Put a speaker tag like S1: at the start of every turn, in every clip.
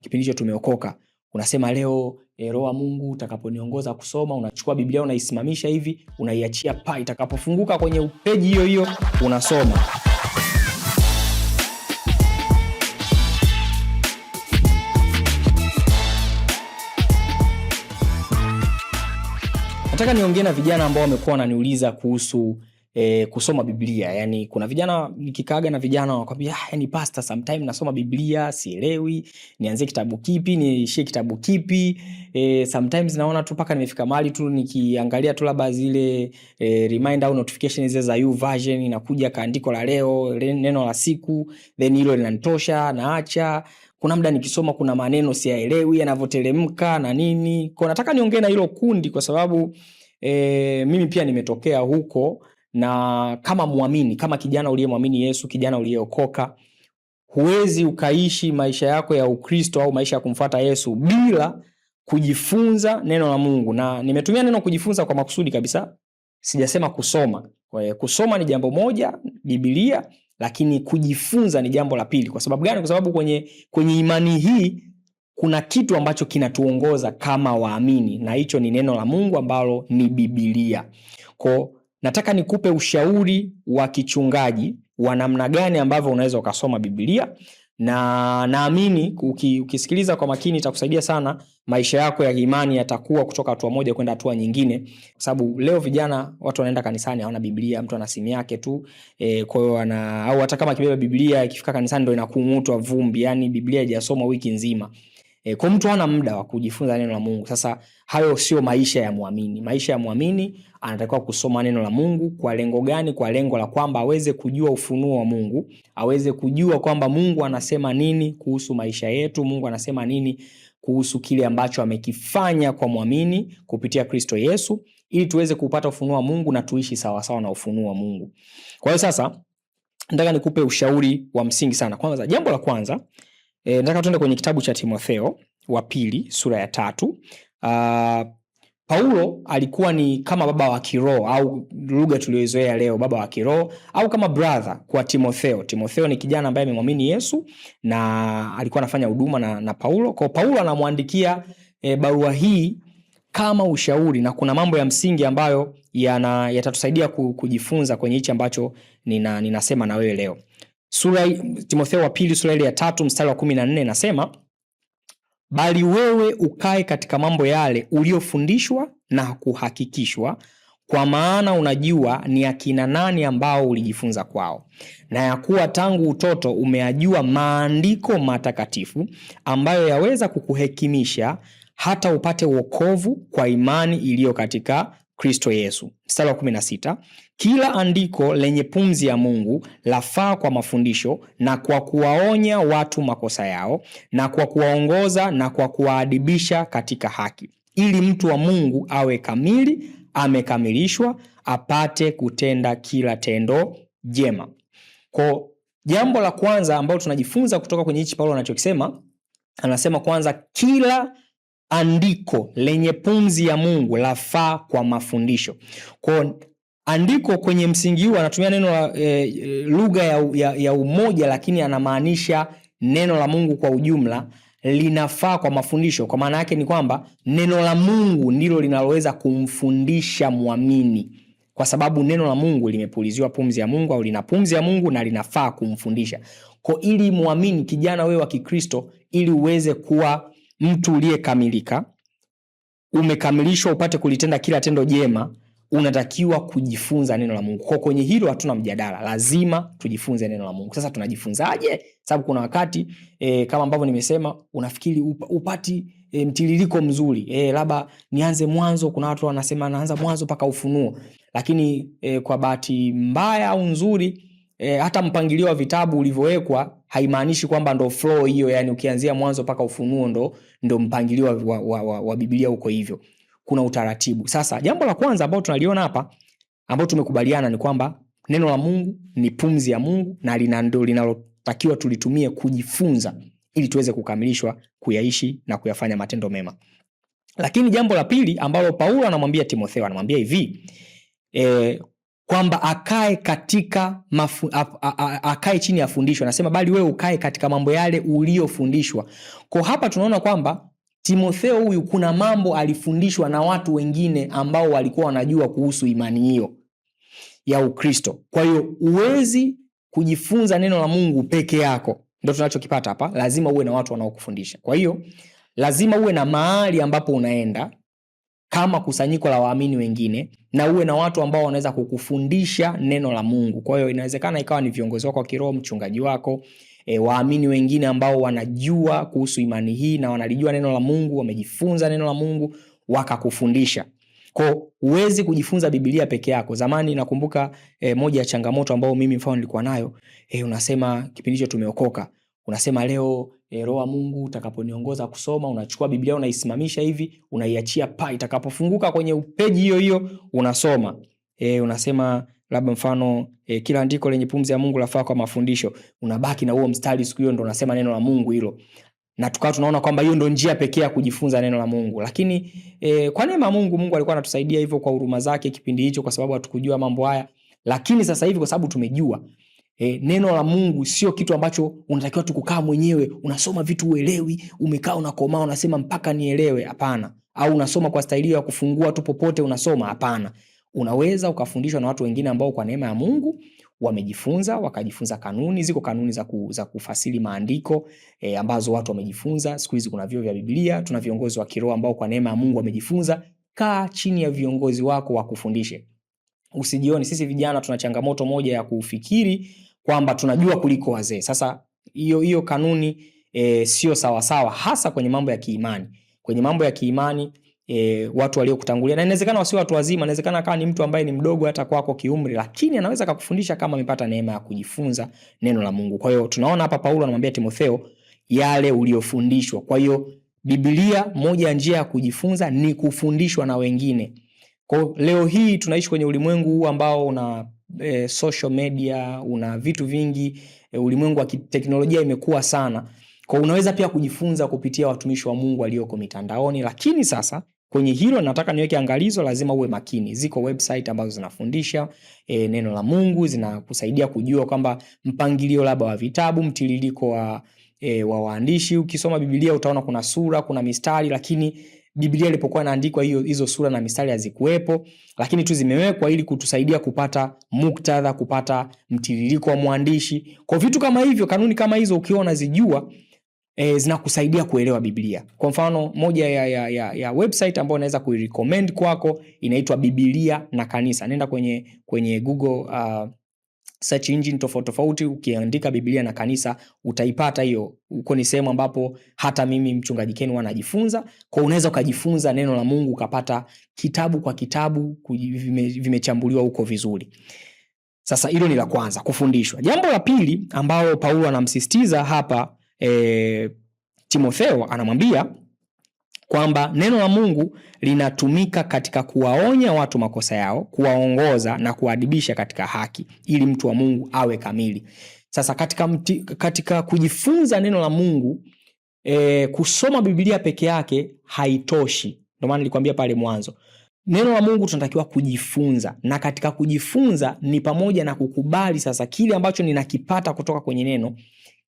S1: kipindi hicho tumeokoka, unasema leo Roho wa Mungu utakaponiongoza kusoma, unachukua Biblia unaisimamisha hivi, unaiachia itakapofunguka kwenye peji hiyo hiyo unasoma. Nataka niongee na vijana ambao wamekuwa wananiuliza kuhusu kusoma Biblia. Yani kuna vijana nikikaaga na vijana wanakuambia yani pastor, sometime nasoma Biblia sielewi, nianze kitabu kipi, niishie kitabu kipi. Sometimes naona tu paka nimefika mahali tu nikiangalia tu labda zile reminder au notification zile za YouVersion inakuja kaandiko la leo, neno la siku, then hilo linanitosha naacha. Kuna muda nikisoma kuna maneno siyaelewi yanavyoteremka na nini. Kwa nataka niongee na hilo kundi kwa sababu mimi pia nimetokea huko, na kama muamini, kama kijana uliyemwamini Yesu, kijana uliyeokoka, huwezi ukaishi maisha yako ya Ukristo au maisha ya kumfuata Yesu bila kujifunza neno la Mungu. Na nimetumia neno kujifunza kwa makusudi kabisa. Sijasema kusoma. Kusoma ni jambo moja, Biblia, lakini kujifunza ni jambo la pili. Kwa sababu gani? Kwa sababu kwenye imani hii kuna kitu ambacho kinatuongoza kama waamini, na hicho ni neno la Mungu ambalo ni Biblia. Kwa nataka nikupe ushauri wa kichungaji wa namna gani ambavyo unaweza ukasoma Biblia, na naamini ukisikiliza kwa makini itakusaidia sana. Maisha yako ya imani yatakuwa kutoka hatua moja kwenda hatua nyingine, kwa sababu leo vijana watu wanaenda kanisani hawana Biblia, mtu ana simu yake tu, kwa hiyo au hata kama kibeba Biblia ikifika kanisani ndio inakung'utwa vumbi, yani Biblia haijasoma wiki nzima. Kwa mtu hana muda wa kujifunza neno la Mungu. Sasa hayo sio maisha ya muamini. Maisha ya muamini anatakiwa kusoma neno la Mungu kwa lengo gani? Kwa lengo la kwamba aweze kujua ufunuo wa Mungu, aweze kujua kwamba Mungu anasema nini kuhusu maisha yetu, Mungu anasema nini kuhusu kile ambacho amekifanya kwa muamini kupitia Kristo Yesu, ili tuweze kupata ufunuo wa Mungu na tuishi sawa sawa na ufunuo wa Mungu. Kwa hiyo sasa nataka nikupe ushauri wa msingi sana. Kwanza, jambo la kwanza, nataka tuende kwenye kitabu cha Timotheo wa pili sura ya 3. Paulo alikuwa ni kama baba wa kiroho, au lugha tuliyozoea leo baba wa kiroho, au kama brother kwa Timotheo. Timotheo ni kijana ambaye amemwamini Yesu na alikuwa anafanya huduma na Paulo. Kwa Paulo anamwandikia barua hii kama ushauri, na kuna mambo ya msingi ambayo yatatusaidia kujifunza kwenye hichi ambacho ninasema na wewe leo. Timotheo wa pili sura ya 3 mstari wa 14 nasema, bali wewe ukae katika mambo yale uliofundishwa na kuhakikishwa, kwa maana unajua ni akina nani ambao ulijifunza kwao, na ya kuwa tangu utoto umeajua maandiko matakatifu ambayo yaweza kukuhekimisha hata upate wokovu kwa imani iliyo katika Kristo Yesu. Mstari wa 16, kila andiko lenye pumzi ya Mungu lafaa kwa mafundisho na kwa kuwaonya watu makosa yao na kwa kuwaongoza na kwa kuwaadibisha katika haki, ili mtu wa Mungu awe kamili, amekamilishwa, apate kutenda kila tendo jema. Kwa jambo la kwanza ambalo tunajifunza kutoka kwenye hichi Paulo anachokisema, anasema kwanza, kila andiko lenye pumzi ya Mungu lafaa kwa mafundisho. Kwa andiko kwenye msingi huu anatumia neno la lugha ya umoja, lakini anamaanisha neno la Mungu kwa ujumla linafaa kwa mafundisho. Kwa maana yake ni kwamba neno la Mungu ndilo linaloweza kumfundisha muamini, kwa sababu neno la Mungu limepuliziwa pumzi ya Mungu, au lina pumzi ya Mungu na linafaa kumfundisha. Kwa ili muamini, kijana wewe wa Kikristo, ili uweze kuwa mtu uliyekamilika, umekamilishwa, upate kulitenda kila tendo jema, unatakiwa kujifunza neno la Mungu. Kwa kwenye hilo hatuna mjadala, lazima tujifunze neno la Mungu. Sasa tunajifunzaje? Sababu kuna wakati kama ambavyo nimesema, unafikiri upati mtiririko mzuri, labda nianze mwanzo. Kuna watu wanasema naanza mwanzo mpaka Ufunuo, lakini kwa bahati mbaya au nzuri, hata mpangilio wa vitabu ulivyowekwa haimaanishi kwamba ndo flow hiyo, yani ukianzia mwanzo mpaka Ufunuo ndo mpangilio wa Biblia uko hivyo. Kuna utaratibu. Sasa jambo la kwanza ambalo tunaliona hapa, ambalo tumekubaliana, ni kwamba neno la Mungu ni pumzi ya Mungu na ndio linalotakiwa tulitumie kujifunza ili tuweze kukamilishwa kuyaishi na kuyafanya matendo mema. Lakini jambo la pili ambalo Paulo anamwambia Timotheo, anamwambia hivi, kwamba akae chini ya fundisho. Anasema bali wewe ukae katika mambo yale uliofundishwa. Kwa hapa tunaona kwamba Timotheo huyu kuna mambo alifundishwa na watu wengine ambao walikuwa wanajua kuhusu imani hiyo ya Ukristo. Kwa hiyo uwezi kujifunza neno la Mungu peke yako. Ndio tunachokipata hapa. Lazima uwe na watu wanaokufundisha. Kwa hiyo lazima uwe na mahali ambapo unaenda kama kusanyiko la waamini wengine, na uwe na watu ambao wanaweza kukufundisha neno la Mungu. Kwa hiyo inawezekana ikawa ni viongozi wako wa kiroho, mchungaji wako, waamini wengine ambao wanajua kuhusu imani hii na wanalijua neno la Mungu, wamejifunza neno la Mungu wakakufundisha. Kwa huwezi kujifunza Biblia peke yako. Zamani nakumbuka moja ya changamoto ambao mimi mfano nilikuwa nayo, unasema kipindi hicho tumeokoka, unasema leo Roho wa Mungu utakaponiongoza kusoma, unachukua Biblia unaisimamisha hivi, unaiachia itakapofunguka kwenye peji hiyo hiyo unasoma. Unasema labda mfano kila andiko lenye pumzi ya Mungu lafaa kwa mafundisho, unabaki na huo mstari siku hiyo ndo unasema neno la Mungu hilo. Na tukawa tunaona kwamba hiyo ndo njia pekee ya kujifunza neno la Mungu. Lakini kwa neema ya Mungu alikuwa anatusaidia hivyo kwa huruma zake kipindi hicho, kwa sababu hatukujua mambo haya. Lakini sasa hivi kwa sababu tumejua neno la Mungu sio kitu ambacho unatakiwa tu kukaa mwenyewe unasoma vitu uelewi, umekaa unakomaa unasema mpaka nielewe. Hapana. Au unasoma kwa staili ya kufungua tu popote unasoma. Hapana. Unaweza ukafundishwa na watu wengine ambao kwa neema ya Mungu wamejifunza, wakajifunza kanuni. Ziko kanuni za kufasiri maandiko ambazo watu wamejifunza. Siku hizi kuna vyuo vya Biblia, tuna viongozi wa kiroho ambao kwa neema ya Mungu wamejifunza. Kaa chini ya viongozi wako wakufundishe. Usijioni. Sisi vijana tuna changamoto moja ya kufikiri kwamba tunajua kuliko wazee. Sasa hiyo kanuni sio sawa sawa, hasa kwenye mambo ya kiimani. Kwenye mambo ya kiimani watu waliokutangulia, na inawezekana wasio watu wazima, inawezekana kama ni mtu ambaye ni mdogo hata kwako kiumri, lakini anaweza kukufundisha kama amepata neema ya kujifunza neno la Mungu. Kwa hiyo tunaona hapa Paulo anamwambia Timotheo yale uliofundishwa. Kwa hiyo Biblia, moja ya njia ya kujifunza ni kufundishwa na wengine. Kwa leo hii tunaishi kwenye ulimwengu huu ambao una social media, una vitu vingi, ulimwengu wa teknolojia imekuwa sana. Kwa unaweza pia kujifunza kupitia watumishi wa Mungu walioko mitandaoni. Lakini sasa kwenye hilo nataka niweke angalizo, lazima uwe makini. Ziko website ambazo zinafundisha neno la Mungu, zinakusaidia kujua kwamba mpangilio labda wa vitabu, mtiririko wa waandishi. Ukisoma Biblia utaona kuna sura, kuna mistari, lakini Biblia ilipokuwa inaandikwa hizo sura na mistari hazikuwepo, lakini tu zimewekwa ili kutusaidia kupata muktadha, kupata mtiririko wa mwandishi. Kwa vitu kama hivyo, kanuni kama hizo ukiwa unazijua zinakusaidia kuelewa Biblia. Kwa mfano moja ya website ambayo naweza kuirecommend kwako inaitwa Biblia na Kanisa. Nenda kwenye Google search engine tofauti, ukiandika Biblia na Kanisa utaipata hiyo. Uko ni sehemu ambapo hata mimi mchungaji Ken wanajifunza. Kwa unaweza ukajifunza neno la Mungu, ukapata kitabu kwa kitabu vimechambuliwa huko vizuri. Sasa hilo ni la kwanza, kufundishwa. Jambo la pili ambalo Paulo anamsisitiza hapa Timotheo, anamwambia kwamba neno la Mungu linatumika katika kuwaonya watu makosa yao, kuwaongoza na kuadibisha katika haki, ili mtu wa Mungu awe kamili. Sasa katika kujifunza neno la Mungu, kusoma Biblia peke yake haitoshi. Ndio maana nilikwambia pale mwanzo, neno la Mungu tunatakiwa kujifunza, na katika kujifunza ni pamoja na kukubali sasa kile ambacho ninakipata kutoka kwenye neno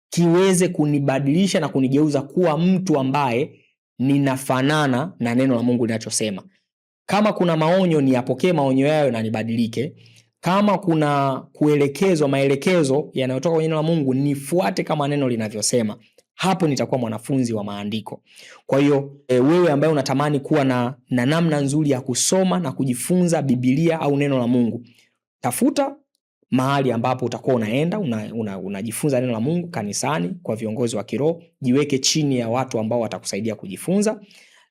S1: kiweze kunibadilisha na kunigeuza kuwa mtu ambaye ninafanana na neno la Mungu linachosema. Kama kuna maonyo, niyapokee maonyo yayo na nibadilike. Kama kuna maelekezo yanayotoka kwenye neno la Mungu, nifuate kama neno linavyosema. Hapo nitakuwa mwanafunzi wa maandiko. Kwa hiyo wewe ambaye unatamani kuwa na namna nzuri ya kusoma na kujifunza Biblia au neno la Mungu, tafuta mahali ambapo utakuwa unaenda unajifunza neno la Mungu, kanisani, kwa viongozi wa kiroho. Jiweke chini ya watu ambao watakusaidia kujifunza.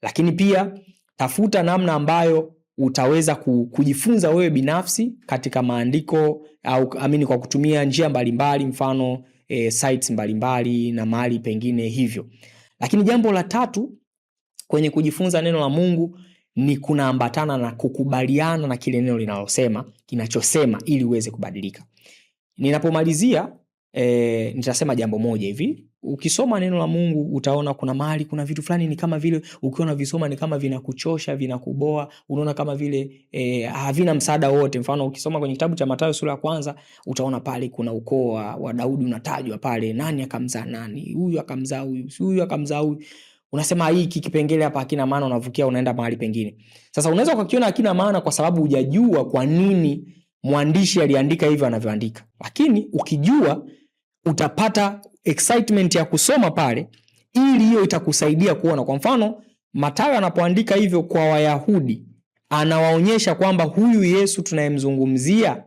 S1: Lakini pia tafuta namna ambayo utaweza kujifunza wewe binafsi katika maandiko, au kwa kutumia njia mbalimbali, mfano sites mbalimbali na mahali pengine hivyo. Lakini jambo la tatu kwenye kujifunza neno la Mungu ni kunaambatana na kukubaliana na kile neno kinachosema ili uweze kubadilika. Ninapomalizia nitasema jambo moja hivi. ukisoma neno la Mungu utaona kuna mahali kuna vitu fulani ni kama vile ukiona visoma ni kama vinakuchosha, vinakuboa, unaona kama vile havina msaada wote. Mfano ukisoma kwenye kitabu cha Mathayo sura ya 1 utaona pale kuna ukoo wa Daudi unatajwa pale, nani akamzaa nani, huyu akamzaa huyu, huyu akamzaa huyu. Unasema hiki kipengele hapa hakina maana, unavukia unaenda mahali pengine. Sasa unaweza ukakiona hakina maana kwa sababu hujajua kwa nini mwandishi aliandika hivyo anavyoandika. Lakini ukijua utapata excitement ya kusoma pale, ili hiyo itakusaidia kuona. Kwa mfano Mathayo anapoandika hivyo kwa Wayahudi, anawaonyesha kwamba huyu Yesu tunayemzungumzia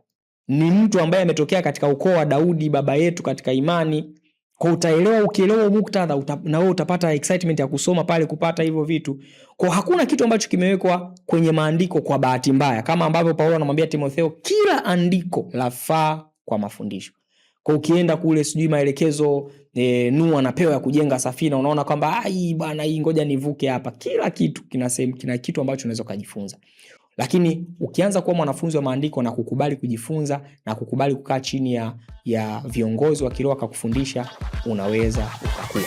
S1: ni mtu ambaye ametokea katika ukoo wa Daudi baba yetu katika imani. Kwa utaelewa, ukielewa muktadha na wewe utapata excitement ya kusoma pale kupata hivyo vitu. Kwa hakuna kitu ambacho kimewekwa kwenye maandiko kwa bahati mbaya, kama ambavyo Paulo anamwambia Timotheo kila andiko lafaa kwa mafundisho. Kwa ukienda kule sijui maelekezo Nuhu anapewa ya kujenga safina, unaona kwamba bwana hii ngoja nivuke hapa. Kila kitu kina kitu ambacho unaweza kujifunza. Lakini ukianza kuwa mwanafunzi wa maandiko na kukubali kujifunza na kukubali kukaa chini ya viongozi wa kiroho akakufundisha, unaweza ukakua.